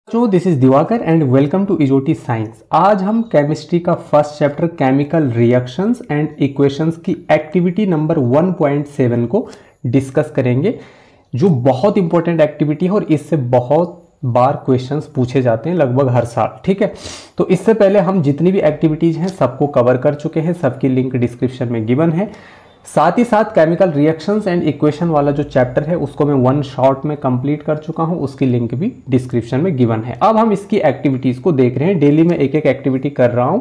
This is Divakar and welcome to इजोटी science. आज हम केमिस्ट्री का first chapter chemical reactions and equations की एक्टिविटी नंबर 1.7 को डिस्कस करेंगे, जो बहुत इंपॉर्टेंट एक्टिविटी है और इससे बहुत बार क्वेश्चंस पूछे जाते हैं लगभग हर साल। ठीक है, तो इससे पहले हम जितनी भी एक्टिविटीज हैं सबको कवर कर चुके हैं, सबकी लिंक डिस्क्रिप्शन में गिवन है। साथ ही साथ केमिकल रिएक्शंस एंड इक्वेशन वाला जो चैप्टर है उसको मैं वन शॉट में कंप्लीट कर चुका हूं, उसकी लिंक भी डिस्क्रिप्शन में गिवन है। अब हम इसकी एक्टिविटीज को देख रहे हैं, डेली में एक एक एक्टिविटी कर रहा हूं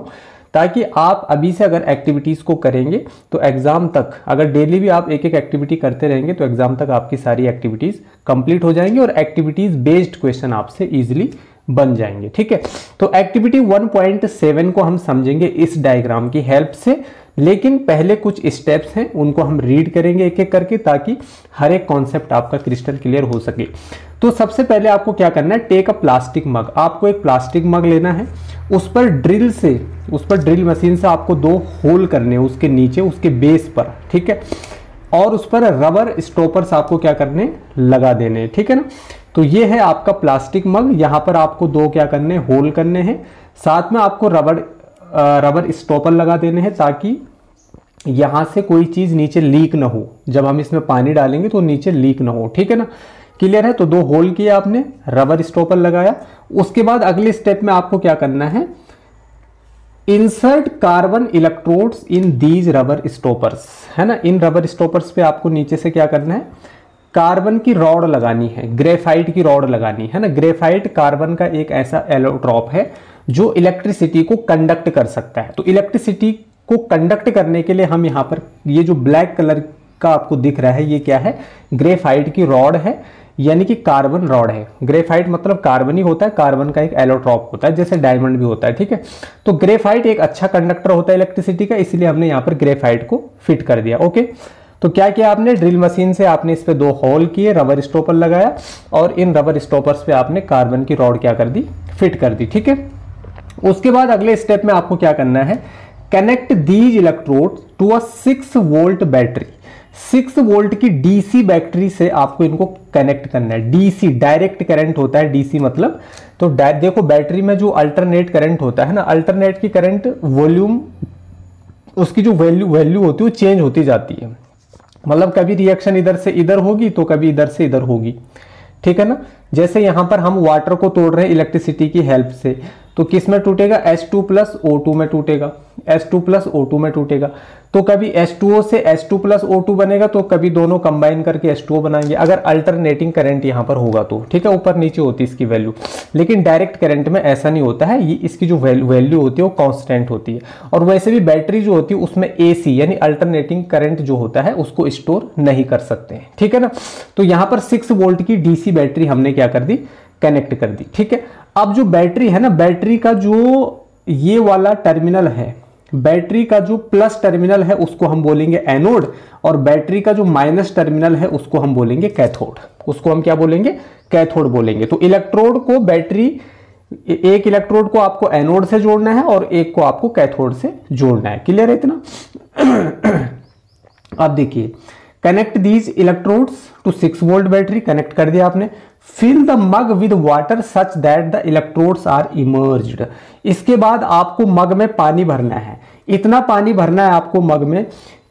ताकि आप अभी से अगर एक्टिविटीज को करेंगे तो एग्जाम तक, अगर डेली भी आप एक एक एक्टिविटी करते रहेंगे तो एग्जाम तक आपकी सारी एक्टिविटीज कंप्लीट हो जाएंगी और एक्टिविटीज बेस्ड क्वेश्चन आपसे इजिली बन जाएंगे। ठीक है, तो एक्टिविटी 1.7 को हम समझेंगे इस डायग्राम की हेल्प से, लेकिन पहले कुछ स्टेप्स हैं उनको हम रीड करेंगे एक एक करके ताकि हर एक कॉन्सेप्ट आपका क्रिस्टल क्लियर हो सके। तो सबसे पहले आपको क्या करना है, टेक अ प्लास्टिक मग। आपको एक प्लास्टिक मग लेना है, उस पर ड्रिल मशीन से आपको 2 होल करने हैं उसके नीचे, उसके बेस पर। ठीक है, और उस पर रबर स्टॉपर्स आपको क्या करने, लगा देने। ठीक है ना, तो ये है आपका प्लास्टिक मग। यहां पर आपको 2 क्या करने, होल करने हैं। साथ में आपको रबर स्टॉपर लगा देने हैं ताकि यहां से कोई चीज नीचे लीक ना हो, जब हम इसमें पानी डालेंगे तो नीचे लीक ना हो। ठीक है ना, क्लियर है। तो 2 होल किए आपने, रबर स्टॉपर लगाया। उसके बाद अगले स्टेप में आपको क्या करना है, insert carbon electrodes in these rubber stoppers, है ना। इन रबर स्टॉपर्स पे आपको नीचे से क्या करना है, कार्बन की रॉड लगानी है, ग्रेफाइट की रॉड लगानी है ना। ग्रेफाइट कार्बन का एक ऐसा एलोट्रॉप है जो इलेक्ट्रिसिटी को कंडक्ट कर सकता है। तो इलेक्ट्रिसिटी को कंडक्ट करने के लिए हम यहाँ पर ये जो ब्लैक कलर का आपको दिख रहा है, ये क्या है, ग्रेफाइट की रॉड है, यानी कि कार्बन रॉड है। ग्रेफाइट मतलब कार्बन ही होता है, कार्बन का एक एलोट्रॉप होता है, जैसे डायमंड भी होता है। ठीक है, तो ग्रेफाइट एक अच्छा कंडक्टर होता है इलेक्ट्रिसिटी का, इसलिए हमने यहाँ पर ग्रेफाइट को फिट कर दिया। ओके, तो क्या किया आपने, ड्रिल मशीन से आपने इस पे 2 होल किए, रबर स्टॉपर लगाया और इन रबर स्टॉपर्स पे आपने कार्बन की रॉड क्या कर दी, फिट कर दी। ठीक है, उसके बाद अगले स्टेप में आपको क्या करना है, connect these electrode to a 6 volt battery. 6 volt की डीसी बैटरी से आपको इनको कनेक्ट करना है। डीसी डायरेक्ट करंट होता है, डीसी मतलब, तो देखो बैटरी में जो अल्टरनेट करंट होता है ना, अल्टरनेट की करंट वॉल्यूम, उसकी जो वैल्यू होती है वो चेंज होती जाती है। मतलब कभी रिएक्शन इधर से इधर होगी तो कभी इधर से इधर होगी। ठीक है ना, जैसे यहां पर हम वाटर को तोड़ रहे हैं इलेक्ट्रिसिटी की हेल्प से, तो किस में टूटेगा, H2 प्लस O2 में टूटेगा, H2 प्लस O2 में टूटेगा। तो कभी H2O से H2 प्लस O2 बनेगा, तो कभी दोनों कंबाइन करके H2O बनाएंगे, अगर अल्टरनेटिंग करंट यहां पर होगा तो। ठीक है, ऊपर नीचे होती है इसकी वैल्यू, लेकिन डायरेक्ट करंट में ऐसा नहीं होता है, ये इसकी जो वैल्यू होती है वो कांस्टेंट होती है। और वैसे भी बैटरी जो होती है उसमें AC यानी अल्टरनेटिंग करंट जो होता है उसको स्टोर नहीं कर सकते हैं। ठीक है ना, तो यहां पर 6 वोल्ट की डीसी बैटरी हमने क्या कर दी, कनेक्ट कर दी। ठीक है, अब जो बैटरी है ना, बैटरी का जो ये वाला टर्मिनल है, बैटरी का जो प्लस टर्मिनल है उसको हम बोलेंगे एनोड, और बैटरी का जो माइनस टर्मिनल है उसको हम बोलेंगे कैथोड। उसको हम क्या बोलेंगे, कैथोड बोलेंगे। तो इलेक्ट्रोड को बैटरी, एक इलेक्ट्रोड को आपको एनोड से जोड़ना है और एक को आपको कैथोड से जोड़ना है। क्लियर है इतना? अब देखिए, connect these electrodes to 6 volt battery, connect कर दिया आपने। Fill the mug with water such that the electrodes are immersed. इसके बाद आपको मग में पानी भरना है, इतना पानी भरना है आपको मग में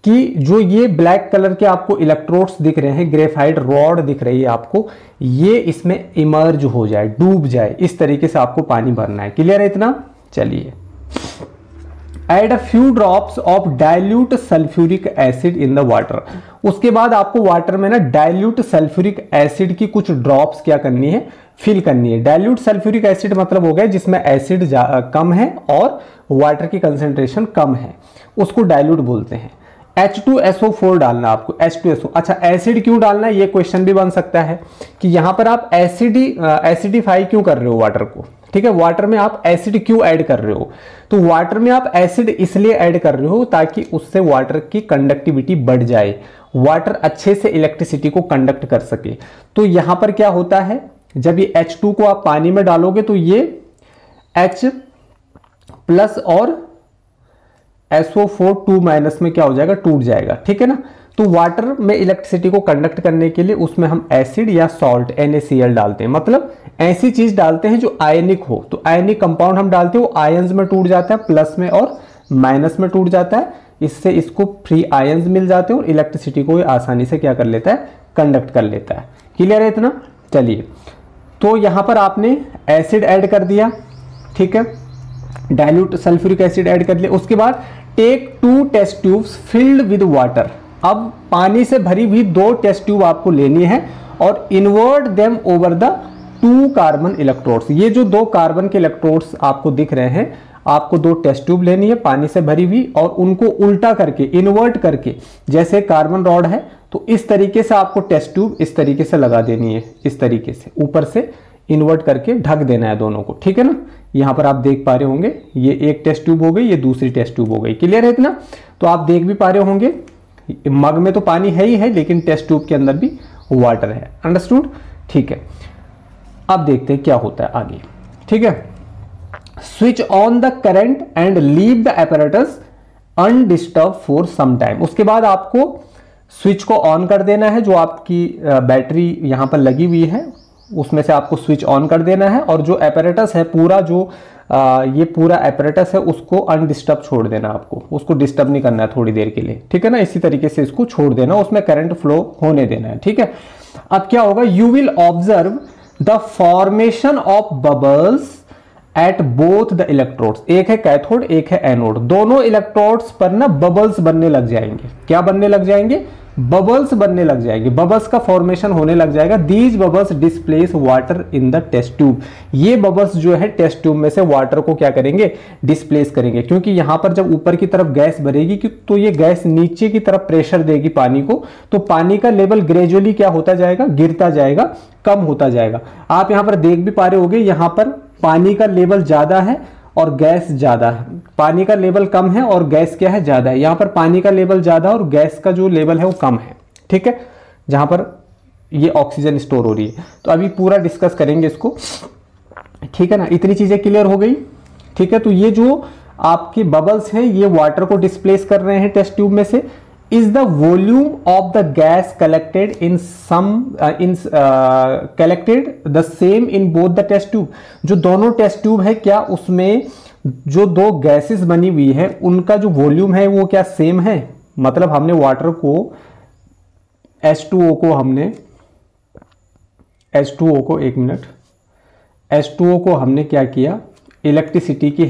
कि जो ये ब्लैक कलर के आपको इलेक्ट्रोड्स दिख रहे हैं, ग्रेफाइट रॉड दिख रही है आपको, ये इसमें इमर्ज हो जाए, डूब जाए, इस तरीके से आपको पानी भरना है। क्लियर है इतना? चलिए, add a few drops of dilute sulphuric acid in the water. उसके बाद आपको वाटर में ना डाइल्यूट सल्फ्यूरिक एसिड की कुछ ड्रॉप्स क्या करनी है, फिल करनी है। डाइल्यूट सल्फ्यूरिक एसिड मतलब हो गया जिसमें एसिड कम है और वाटर की कंसेंट्रेशन कम है, उसको डाइल्यूट बोलते हैं। H2SO4 डालना आपको, H2SO। अच्छा, एसिड क्यों डालना है, ये क्वेश्चन भी बन सकता है कि यहां पर आप एसिडिफाई क्यों कर रहे हो वाटर को। ठीक है, वाटर में आप एसिड क्यों ऐड कर रहे हो, तो वाटर में आप एसिड इसलिए ऐड कर रहे हो ताकि उससे वाटर की कंडक्टिविटी बढ़ जाए, वाटर अच्छे से इलेक्ट्रिसिटी को कंडक्ट कर सके। तो यहां पर क्या होता है, जब ये H2 को आप पानी में डालोगे तो ये H प्लस और SO4 2 माइनस में क्या हो जाएगा, टूट जाएगा। ठीक है ना, तो वाटर में इलेक्ट्रिसिटी को कंडक्ट करने के लिए उसमें हम एसिड या सॉल्ट NaCl डालते हैं, मतलब ऐसी चीज डालते हैं जो आयनिक हो। तो आयनिक कंपाउंड हम डालते हैं, वो आयंस में टूट जाता है, प्लस में और माइनस में टूट जाता है, इससे इसको फ्री आयंस मिल जाते हैं और इलेक्ट्रिसिटी को आसानी से क्या कर लेता है, कंडक्ट कर लेता है। क्लियर है इतना? चलिए, तो यहां पर आपने एसिड ऐड कर दिया, ठीक है, डाइल्यूट सल्फ्यूरिक एसिड ऐड कर लिया। उसके बाद take 2 test tubes filled with water, अब पानी से भरी हुई 2 टेस्ट ट्यूब आपको लेनी है और invert them over the 2 carbon electrodes. ये जो 2 कार्बन के इलेक्ट्रोड्स आपको दिख रहे हैं, आपको 2 टेस्ट ट्यूब लेनी है पानी से भरी हुई और उनको उल्टा करके, इन्वर्ट करके, जैसे कार्बन रॉड है तो इस तरीके से आपको टेस्ट ट्यूब इस तरीके से लगा देनी है, इस तरीके से ऊपर से इन्वर्ट करके ढक देना है दोनों को, ठीक है ना। यहां पर आप देख पा रहे होंगे, ये एक टेस्ट ट्यूब हो गई, ये दूसरी टेस्ट ट्यूब हो गई। क्लियर है इतना? तो आप देख भी पा रहे होंगे मग में तो पानी है ही है, लेकिन टेस्ट ट्यूब के अंदर भी वाटर है। अंडरस्टूड? ठीक है, अब देखते हैं क्या होता है आगे। ठीक है, switch on the current and leave the apparatus undisturb for some time. उसके बाद आपको स्विच को ऑन कर देना है, जो आपकी बैटरी यहां पर लगी हुई है उसमें से आपको स्विच ऑन कर देना है, और जो apparatus है पूरा, जो ये पूरा apparatus है उसको अनडिस्टर्ब छोड़ देना, आपको उसको डिस्टर्ब नहीं करना है थोड़ी देर के लिए, ठीक है ना। इसी तरीके से इसको छोड़ देना, उसमें करंट फ्लो होने देना है, ठीक है। अब क्या होगा, you will observe the formation of bubbles at both the electrodes. एक है कैथोड, एक है एनोड, दोनों इलेक्ट्रोड्स पर ना बबल्स बनने लग जाएंगे। क्या बनने लग जाएंगे? बबल्स बनने लग जाएंगे, बबल्स का फॉर्मेशन होने लग जाएगा। These bubbles displace water in the test tube. ये बबल्स जो है टेस्ट ट्यूब में से वाटर को क्या करेंगे, डिस्प्लेस करेंगे, क्योंकि यहां पर जब ऊपर की तरफ गैस भरेगी तो ये गैस नीचे की तरफ प्रेशर देगी पानी को, तो पानी का लेवल ग्रेजुअली क्या होता जाएगा, गिरता जाएगा, कम होता जाएगा। आप यहां पर देख भी पा रहे होंगे, यहां पर पानी का लेवल ज्यादा है और गैस ज्यादा है, पानी का लेवल कम है और गैस क्या है, ज्यादा है। यहां पर पानी का लेवल ज्यादा और गैस का जो लेवल है वो कम है, ठीक है, जहां पर ये ऑक्सीजन स्टोर हो रही है। तो अभी पूरा डिस्कस करेंगे इसको, ठीक है ना। इतनी चीजें क्लियर हो गई, ठीक है। तो ये जो आपके बबल्स हैं ये वाटर को डिस्प्लेस कर रहे हैं टेस्ट ट्यूब में से। Is the volume of the gas collected in collected the same in both the test tube. जो दोनों टेस्ट ट्यूब है, क्या उसमें जो 2 गैसेस बनी हुई है उनका जो वॉल्यूम है वो क्या सेम है? मतलब हमने वाटर को H2O को हमने H2O को एक मिनट, H2O को हमने क्या किया, इलेक्ट्रिसिटी की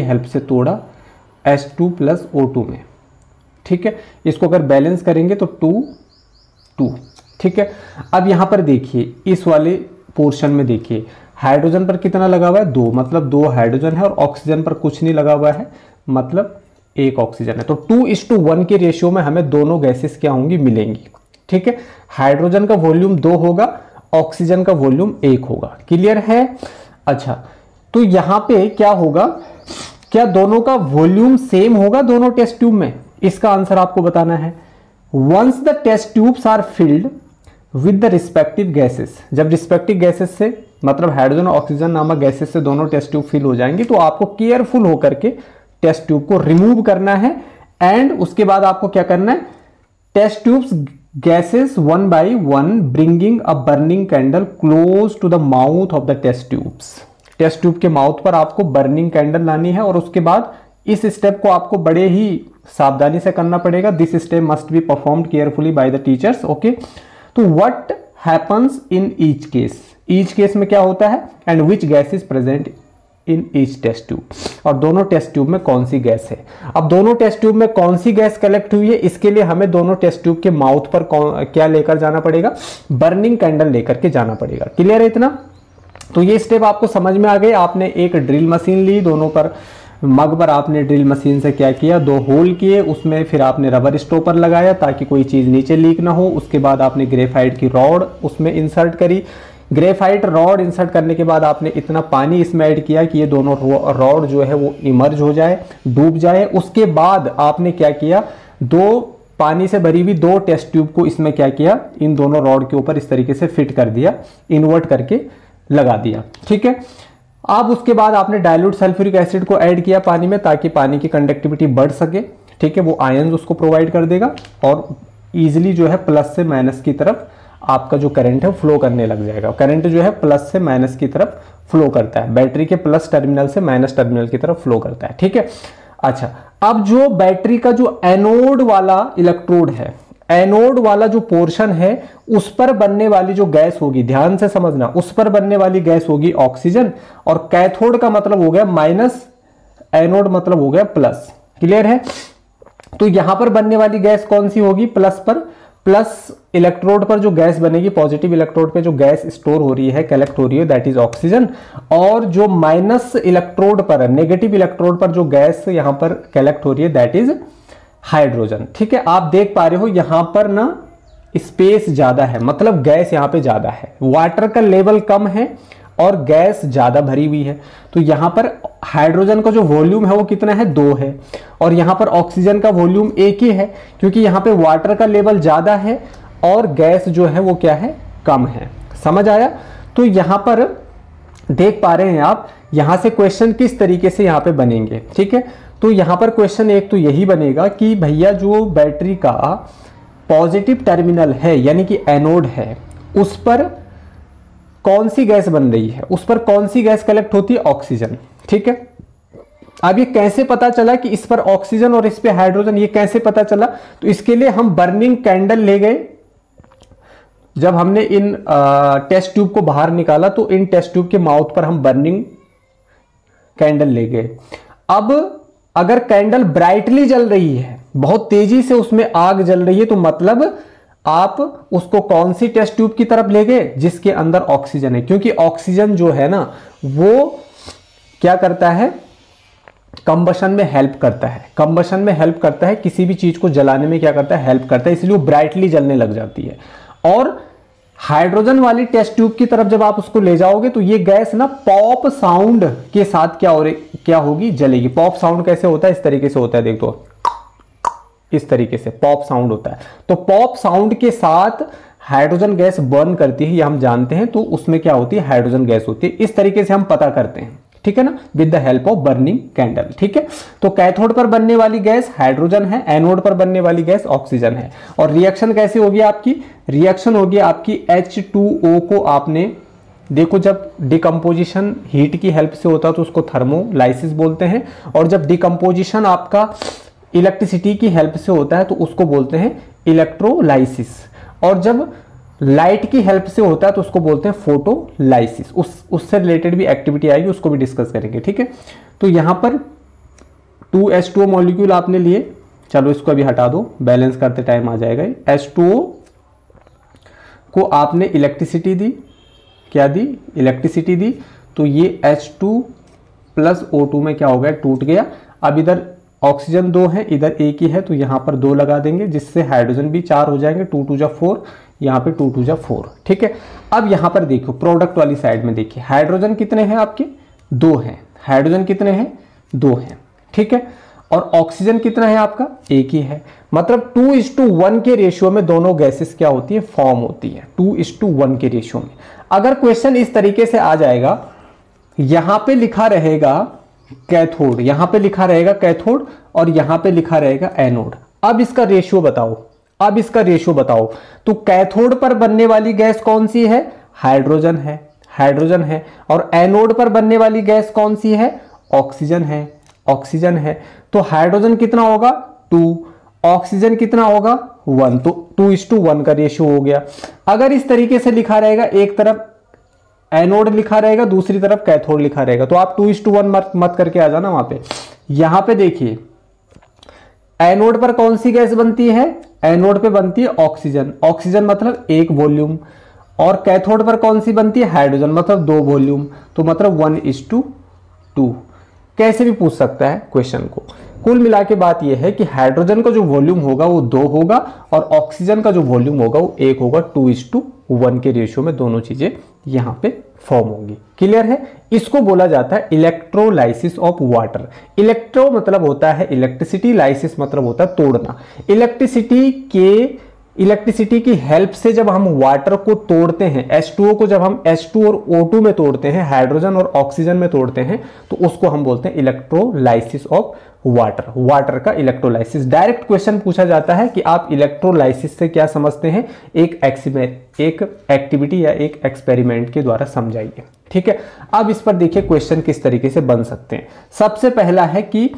हेल्प से तोड़ा H2 प्लस O2 में, ठीक है। इसको अगर बैलेंस करेंगे तो 2 2, ठीक है। अब यहां पर देखिए, इस वाले पोर्शन में देखिए, हाइड्रोजन पर कितना लगा हुआ है, 2, मतलब 2 हाइड्रोजन है, और ऑक्सीजन पर कुछ नहीं लगा हुआ है, मतलब 1 ऑक्सीजन है। तो 2:1 के रेशियो में हमें दोनों गैसेस क्या होंगी, मिलेंगी, ठीक है। हाइड्रोजन का वॉल्यूम 2 होगा, ऑक्सीजन का वॉल्यूम 1 होगा। क्लियर है? अच्छा, तो यहां पे क्या होगा, क्या दोनों का वॉल्यूम सेम होगा दोनों टेस्ट ट्यूब में? इसका आंसर आपको बताना है। Once the test tubes are filled with the respective gases, जब रिस्पेक्टिव गैसेस से मतलब हाइड्रोजन और ऑक्सीजन नामक गैसेस से दोनों टेस्ट ट्यूब फिल हो जाएंगे, तो आपको केयरफुल होकर के टेस्ट ट्यूब को रिमूव करना है। एंड उसके बाद आपको क्या करना है, test tubes gases 1 by 1 bringing a burning candle close to the mouth of the test tubes. Test tube के माउथ पर आपको बर्निंग कैंडल लानी है, और उसके बाद इस स्टेप को आपको बड़े ही सावधानी से करना पड़ेगा। This step must be performed carefully by the teachers, okay. तो what happens in each case में क्या होता है, and which gas is present in each test tube, और दोनों टेस्ट ट्यूब में कौन सी गैस है। अब दोनों टेस्ट ट्यूब में कौन सी गैस कलेक्ट हुई है, इसके लिए हमें दोनों टेस्ट ट्यूब के माउथ पर क्या लेकर जाना पड़ेगा, बर्निंग कैंडल लेकर के जाना पड़ेगा। क्लियर है इतना? तो ये स्टेप आपको समझ में आ गए। आपने एक ड्रिल मशीन ली, दोनों पर मग पर आपने ड्रिल मशीन से क्या किया, 2 होल किए, उसमें फिर आपने रबर स्टॉपर लगाया ताकि कोई चीज़ नीचे लीक ना हो। उसके बाद आपने ग्रेफाइट की रॉड उसमें इंसर्ट करी। ग्रेफाइट रॉड इंसर्ट करने के बाद आपने इतना पानी इसमें ऐड किया कि ये दोनों रॉड जो है वो इमर्ज हो जाए, डूब जाए। उसके बाद आपने क्या किया, 2 पानी से भरी हुई 2 टेस्ट ट्यूब को इसमें क्या किया, इन दोनों रॉड के ऊपर इस तरीके से फिट कर दिया, इन्वर्ट करके लगा दिया, ठीक है। अब उसके बाद आपने डाइल्यूट सल्फ्यूरिक एसिड को ऐड किया पानी में, ताकि पानी की कंडक्टिविटी बढ़ सके, ठीक है, वो आयंस उसको प्रोवाइड कर देगा और ईजिली जो है प्लस से माइनस की तरफ आपका जो करंट है फ्लो करने लग जाएगा। करंट जो है प्लस से माइनस की तरफ फ्लो करता है, बैटरी के प्लस टर्मिनल से माइनस टर्मिनल की तरफ फ्लो करता है। ठीक है, अच्छा, अब जो बैटरी का जो एनोड वाला इलेक्ट्रोड है, एनोड वाला जो पोर्शन है, उस पर बनने वाली जो गैस होगी, ध्यान से समझना, उस पर बनने वाली गैस होगी ऑक्सीजन, और कैथोड का मतलब हो गया माइनस, एनोड मतलब हो गया प्लस। क्लियर है? तो यहां पर बनने वाली गैस कौन सी होगी? प्लस पर, प्लस इलेक्ट्रोड पर जो गैस बनेगी, पॉजिटिव इलेक्ट्रोड पे जो गैस स्टोर हो रही है, कलेक्ट हो रही है, दैट इज ऑक्सीजन। और जो माइनस इलेक्ट्रोड पर, नेगेटिव इलेक्ट्रोड पर जो गैस यहां पर कलेक्ट हो रही है, दैट इज हाइड्रोजन। ठीक है, आप देख पा रहे हो यहां पर ना स्पेस ज्यादा है, मतलब गैस यहां पे ज्यादा है, वाटर का लेवल कम है और गैस ज्यादा भरी हुई है। तो यहां पर हाइड्रोजन का जो वॉल्यूम है वो कितना है? 2 है, और यहां पर ऑक्सीजन का वॉल्यूम 1 ही है, क्योंकि यहां पे वाटर का लेवल ज्यादा है और गैस जो है वो क्या है? कम है। समझ आया? तो यहां पर देख पा रहे हैं आप, यहां से क्वेश्चन किस तरीके से यहां पे बनेंगे। ठीक है, तो यहां पर क्वेश्चन एक तो यही बनेगा कि भैया जो बैटरी का पॉजिटिव टर्मिनल है यानी कि एनोड है, उस पर कौन सी गैस बन रही है, उस पर कौन सी गैस कलेक्ट होती है? ऑक्सीजन। ठीक है, अब ये कैसे पता चला कि इस पर ऑक्सीजन और इस पे हाइड्रोजन, ये कैसे पता चला? तो इसके लिए हम बर्निंग कैंडल ले गए। जब हमने इन टेस्ट ट्यूब को बाहर निकाला तो इन टेस्ट ट्यूब के माउथ पर हम बर्निंग कैंडल ले गए। अब अगर कैंडल ब्राइटली जल रही है, बहुत तेजी से उसमें आग जल रही है, तो मतलब आप उसको कौन सी टेस्ट ट्यूब की तरफ ले गए? जिसके अंदर ऑक्सीजन है, क्योंकि ऑक्सीजन जो है ना वो क्या करता है? कंबशन में हेल्प करता है, कंबशन में हेल्प करता है, किसी भी चीज को जलाने में क्या करता है? हेल्प करता है, इसलिए वो ब्राइटली जलने लग जाती है। और हाइड्रोजन वाली टेस्ट ट्यूब की तरफ जब आप उसको ले जाओगे तो ये गैस ना पॉप साउंड के साथ क्या होगी? जलेगी। पॉप साउंड कैसे होता है? इस तरीके से होता है, देख दो, इस तरीके से पॉप साउंड होता है। तो पॉप साउंड के साथ हाइड्रोजन गैस बर्न करती है, ये हम जानते हैं, तो उसमें क्या होती है? हाइड्रोजन गैस होती है। इस तरीके से हम पता करते हैं, ठीक है ना, with the help of burning candle. ठीक है, तो कैथोड पर बनने वाली गैस हाइड्रोजन है, एनोड पर बनने वाली गैस ऑक्सीजन है। और रिएक्शन कैसे होगी आपकी? रिएक्शन होगी आपकी H2O को आपने देखो, जब डिकम्पोजिशन हीट की हेल्प से होता है तो उसको थर्मोलाइसिस बोलते हैं, और जब डिकम्पोजिशन आपका इलेक्ट्रिसिटी की हेल्प से होता है तो उसको बोलते हैं इलेक्ट्रोलाइसिस, और जब लाइट की हेल्प से होता है तो उसको बोलते हैं फोटोलाइसिस। उससे रिलेटेड भी एक्टिविटी आएगी, उसको भी डिस्कस करेंगे। ठीक है, तो यहां पर 2H2O मॉलिक्यूल आपने लिए, चलो इसको अभी हटा दो, बैलेंस करते टाइम आ जाएगा। H2O को आपने इलेक्ट्रिसिटी दी, क्या दी? इलेक्ट्रिसिटी दी, तो ये H2 प्लस O2 में क्या हो गया? टूट गया। अब इधर ऑक्सीजन 2 है, इधर एक ही है, तो यहां पर 2 लगा देंगे, जिससे हाइड्रोजन भी 4 हो जाएंगे, 2 2 जा 4, यहाँ पे 2 2 जा 4। ठीक है, अब यहां पर देखो प्रोडक्ट वाली साइड में देखिए, हाइड्रोजन कितने हैं आपके? 2 हैं। हाइड्रोजन कितने हैं? 2 हैं। ठीक है, और ऑक्सीजन कितना है आपका? 1 ही है। मतलब 2:1 के रेशियो में दोनों गैसेस क्या होती है? फॉर्म होती है, 2:1 के रेशियो में। अगर क्वेश्चन इस तरीके से आ जाएगा, यहां पे लिखा रहेगा कैथोड, यहां पे लिखा रहेगा कैथोड, और यहां पे लिखा रहेगा एनोड। अब इसका रेशियो बताओ, अब इसका रेशियो बताओ। तो कैथोड पर बनने वाली गैस कौन सी है? हाइड्रोजन है, हाइड्रोजन है। और एनोड पर बनने वाली गैस कौन सी है? ऑक्सीजन है, ऑक्सीजन है। तो हाइड्रोजन कितना होगा? 2, ऑक्सीजन कितना होगा? 1, तो 2:1 का रेशियो हो गया। अगर इस तरीके से लिखा रहेगा, एक तरफ एनोड लिखा रहेगा, दूसरी तरफ कैथोड लिखा रहेगा, तो आप 2:1 मत करके आ जाना वहां पे। यहां पे देखिए, एनोड पर कौन सी गैस बनती है? एनोड पे बनती है ऑक्सीजन, ऑक्सीजन मतलब 1 वॉल्यूम, और कैथोड पर कौन सी बनती है? हाइड्रोजन, मतलब 2 वॉल्यूम, तो मतलब 1:2। कैसे भी पूछ सकता है क्वेश्चन को। कुल मिला के बात यह है कि हाइड्रोजन का जो वॉल्यूम होगा वो 2 होगा, और ऑक्सीजन का जो वॉल्यूम होगा वो 1 होगा। 2:1 के रेशियो में दोनों चीजें यहां पे फॉर्म होंगी। क्लियर है? इसको बोला जाता है इलेक्ट्रोलाइसिस ऑफ वाटर। इलेक्ट्रो मतलब होता है इलेक्ट्रिसिटी, लाइसिस मतलब होता है तोड़ना। इलेक्ट्रिसिटी के इलेक्ट्रिसिटी की हेल्प से जब हम वाटर को तोड़ते हैं, H2O को जब हम H2 और O2 में तोड़ते हैं, हाइड्रोजन और ऑक्सीजन में तोड़ते हैं, तो उसको हम बोलते हैं इलेक्ट्रोलाइसिस ऑफ वाटर। वाटर का इलेक्ट्रोलाइसिस। डायरेक्ट क्वेश्चन पूछा जाता है कि आप इलेक्ट्रोलाइसिस से क्या समझते हैं, एक एक्टिविटी या एक एक्सपेरिमेंट के द्वारा समझाइए। ठीक है, अब इस पर देखिए क्वेश्चन किस तरीके से बन सकते हैं। सबसे पहला है कि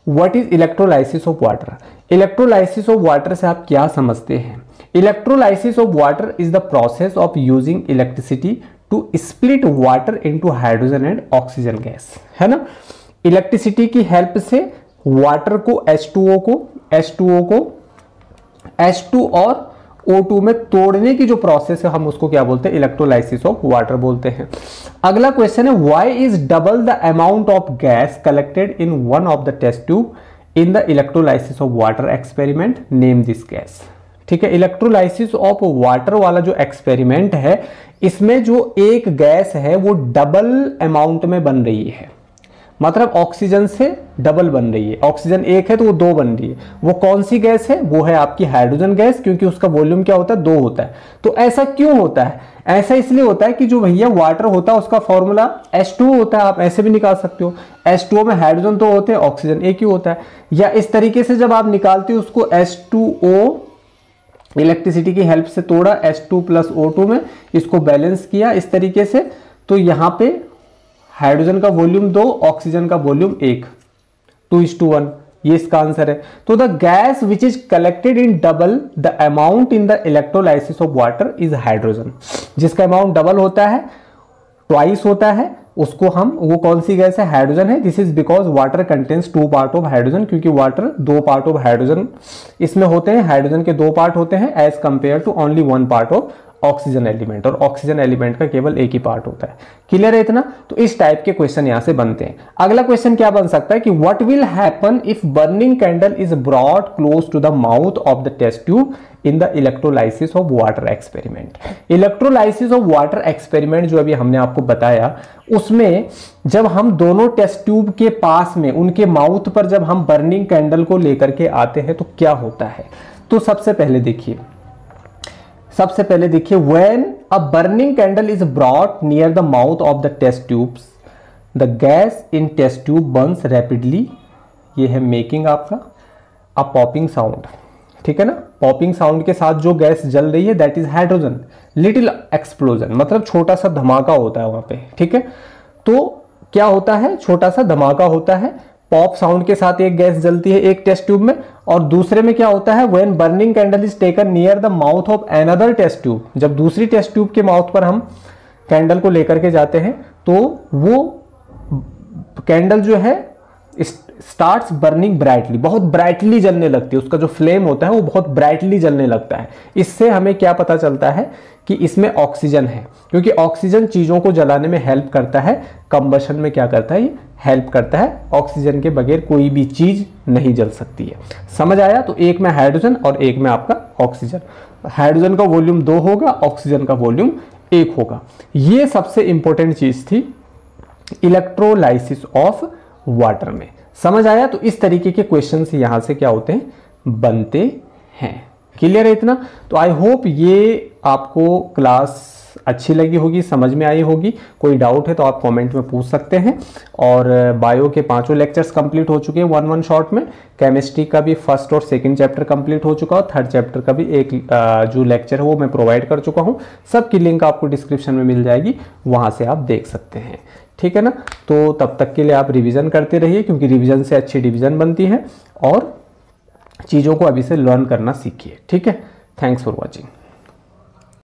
what is electrolysis of water. Electrolysis of water से आप क्या समझते हैं? Electrolysis of water is the process of using electricity to split water into hydrogen and oxygen gas, है ना। इलेक्ट्रिसिटी की हेल्प से वाटर को H2O को H2 और O2 में तोड़ने की जो प्रोसेस है हम उसको क्या बोलते हैं, इलेक्ट्रोलाइसिस ऑफ वाटर बोलते हैं। अगला क्वेश्चन है why is double the amount of gas collected in one of the test tube in the electrolysis of water experiment, name this gas. ठीक है, इलेक्ट्रोलाइसिस ऑफ वाटर वाला जो एक्सपेरिमेंट है इसमें जो एक गैस है वो डबल अमाउंट में बन रही है, मतलब ऑक्सीजन से डबल बन रही है। ऑक्सीजन एक है तो वो दो बन रही है। वो कौन सी गैस है? वो है आपकी हाइड्रोजन गैस, क्योंकि उसका वॉल्यूम क्या होता है, 2 होता है। तो ऐसा क्यों होता है? ऐसा इसलिए होता है कि जो भैया वाटर होता है उसका फॉर्मूला H2O होता है। आप ऐसे भी निकाल सकते हो, H2O में हाइड्रोजन 2 होते हैं, ऑक्सीजन एक ही होता है। या इस तरीके से जब आप निकालते हो उसको H2O इलेक्ट्रिसिटी की हेल्प से तोड़ा H2 प्लस O2 में, इसको बैलेंस किया इस तरीके से, तो यहां पे हाइड्रोजन का वॉल्यूम 2, ऑक्सीजन का वॉल्यूम 1, 2:1, ये इसका आंसर है। तो the gas which is collected in double the amount in the electrolysis of water is hydrogen. जिसका अमाउंट डबल होता है, ट्वाइस होता है, उसको हम, वो कौन सी गैस है, हाइड्रोजन है। This is because water contains 2 part of hydrogen, क्योंकि वाटर 2 पार्ट ऑफ हाइड्रोजन इसमें होते हैं, हाइड्रोजन के 2 पार्ट होते हैं as compare to only 1 part of oxygen element, और ऑक्सीजन एलिमेंट का केवल एक ही पार्ट होता है। क्लियर है इतना? तो इस टाइप के क्वेश्चन यहां से बनते हैं। अगला क्वेश्चन क्या बन सकता है कि what will happen if burning candle is brought close to the mouth of the test tube in the electrolysis of water experiment. Electrolysis of water experiment जो अभी हमने आपको बताया, उसमें जब हम दोनों टेस्ट ट्यूब के पास में, उनके माउथ पर जब हम बर्निंग कैंडल को लेकर के आते हैं तो क्या होता है। तो सबसे पहले देखिए when a burning candle is brought near the mouth of the test tubes, the gas in test tube burns rapidly. ये है मेकिंग आपका अ पॉपिंग साउंड, ठीक है ना। पॉपिंग साउंड के साथ जो गैस जल रही है that is hydrogen. Little explosion, मतलब छोटा सा धमाका होता है वहां पे, ठीक है। तो क्या होता है, छोटा सा धमाका होता है, पॉप साउंड के साथ एक गैस जलती है एक टेस्ट ट्यूब में, और दूसरे में क्या होता है, when burning candle is taken near the mouth of another test tube, जब दूसरी टेस्ट ट्यूब के माउथ पर हम कैंडल को लेकर के जाते हैं तो वो कैंडल जो है स्टार्ट्स बर्निंग ब्राइटली, बहुत ब्राइटली जलने लगती है, उसका जो फ्लेम होता है वो बहुत ब्राइटली जलने लगता है। इससे हमें क्या पता चलता है कि इसमें ऑक्सीजन है, क्योंकि ऑक्सीजन चीजों को जलाने में हेल्प करता है, कंबशन में क्या करता है, ये हेल्प करता है। ऑक्सीजन के बगैर कोई भी चीज नहीं जल सकती है। समझ आया? तो एक में हाइड्रोजन और एक में आपका ऑक्सीजन। हाइड्रोजन का वॉल्यूम 2 होगा, ऑक्सीजन का वॉल्यूम 1 होगा। ये सबसे इंपॉर्टेंट चीज थी इलेक्ट्रोलाइसिस ऑफ वाटर में। समझ आया? तो इस तरीके के क्वेश्चंस यहां से क्या होते हैं, बनते हैं। क्लियर है इतना? तो आई होप ये आपको क्लास अच्छी लगी होगी, समझ में आई होगी। कोई डाउट है तो आप कमेंट में पूछ सकते हैं। और बायो के 5 लेक्चर्स कंप्लीट हो चुके हैं 1 शॉट में। केमिस्ट्री का भी 1st और 2nd चैप्टर कंप्लीट हो चुका है, 3rd चैप्टर का भी एक जो लेक्चर है वो मैं प्रोवाइड कर चुका हूं। सबकी लिंक आपको डिस्क्रिप्शन में मिल जाएगी, वहां से आप देख सकते हैं। ठीक है ना? तो तब तक के लिए आप रिवीजन करते रहिए, क्योंकि रिवीजन से अच्छी डिवीजन बनती है, और चीज़ों को अभी से लर्न करना सीखिए। ठीक है? Thanks for watching.